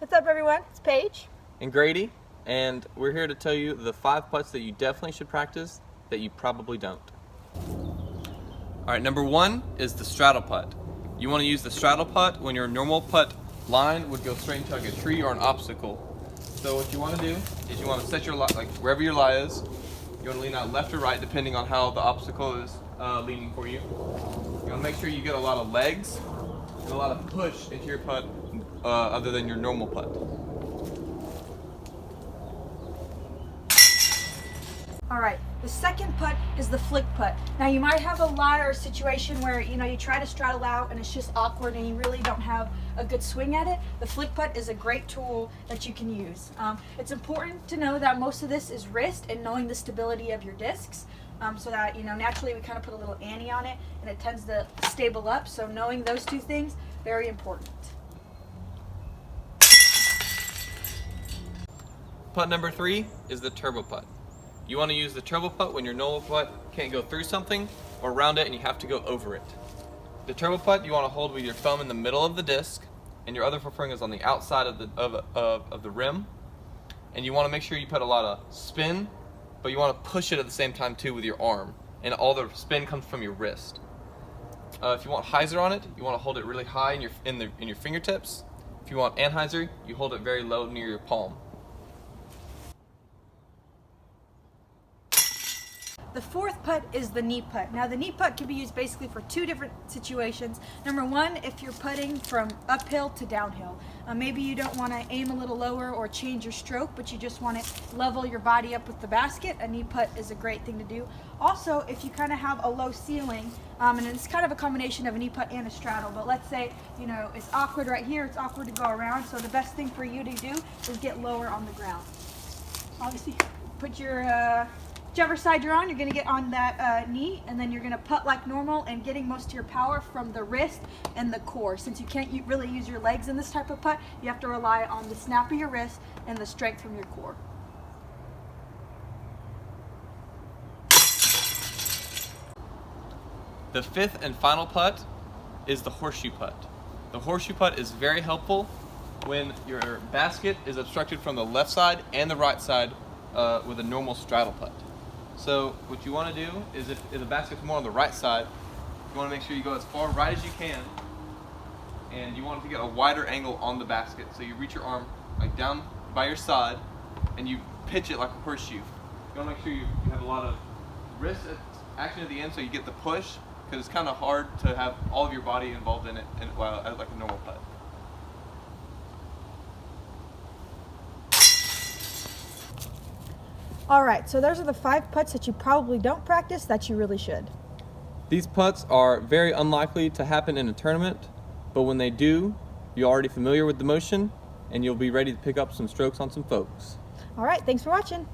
What's up, everyone? It's Paige and Grady, and we're here to tell you the 5 putts that you definitely should practice that you probably don't. Alright, number 1 is the straddle putt. You want to use the straddle putt when your normal putt line would go straight into like a tree or an obstacle. So what you want to do is you want to set your lie, like wherever your lie is, you want to lean out left or right depending on how the obstacle is leaning for you. You want to make sure you get a lot of legs and a lot of push into your putt other than your normal putt. All right, the second putt is the flick putt. Now you might have a lie or a situation where you try to straddle out and it's just awkward and you really don't have a good swing at it. The flick putt is a great tool that you can use. It's important to know that most of this is wrist and knowing the stability of your discs, so that naturally we kind of put a little ante on it and it tends to stable up. So knowing those 2 things, very important. Putt number 3 is the turbo putt. You want to use the turbo putt when your normal putt can't go through something or around it and you have to go over it. The turbo putt you want to hold with your thumb in the middle of the disc and your other finger is on the outside of the rim. And you want to make sure you put a lot of spin, but you want to push it at the same time too with your arm, and all the spin comes from your wrist. If you want hyzer on it, you want to hold it really high in your fingertips. If you want anhyzer, you hold it very low near your palm. The 4th putt is the knee putt. Now the knee putt can be used basically for 2 different situations. Number 1, if you're putting from uphill to downhill. Maybe you don't want to aim a little lower or change your stroke, but you just want to level your body up with the basket. A knee putt is a great thing to do. Also, if you kind of have a low ceiling, and it's kind of a combination of a knee putt and a straddle, but let's say, it's awkward right here, it's awkward to go around, so the best thing for you to do is get lower on the ground. Obviously, put your whichever side you're on, you're going to get on that knee, and then you're going to putt like normal and getting most of your power from the wrist and the core. Since you can't really use your legs in this type of putt, you have to rely on the snap of your wrist and the strength from your core. The 5th and final putt is the horseshoe putt. The horseshoe putt is very helpful when your basket is obstructed from the left side and the right side with a normal straddle putt. So what you want to do is if the basket's more on the right side, you want to make sure you go as far right as you can, and you want to get a wider angle on the basket. So you reach your arm like down by your side and you pitch it like a horseshoe. You want to make sure you have a lot of wrist action at the end so you get the push, because it's kind of hard to have all of your body involved in it like a normal putt. Alright, so those are the 5 putts that you probably don't practice that you really should. These putts are very unlikely to happen in a tournament, but when they do, you're already familiar with the motion and you'll be ready to pick up some strokes on some folks. Alright, thanks for watching.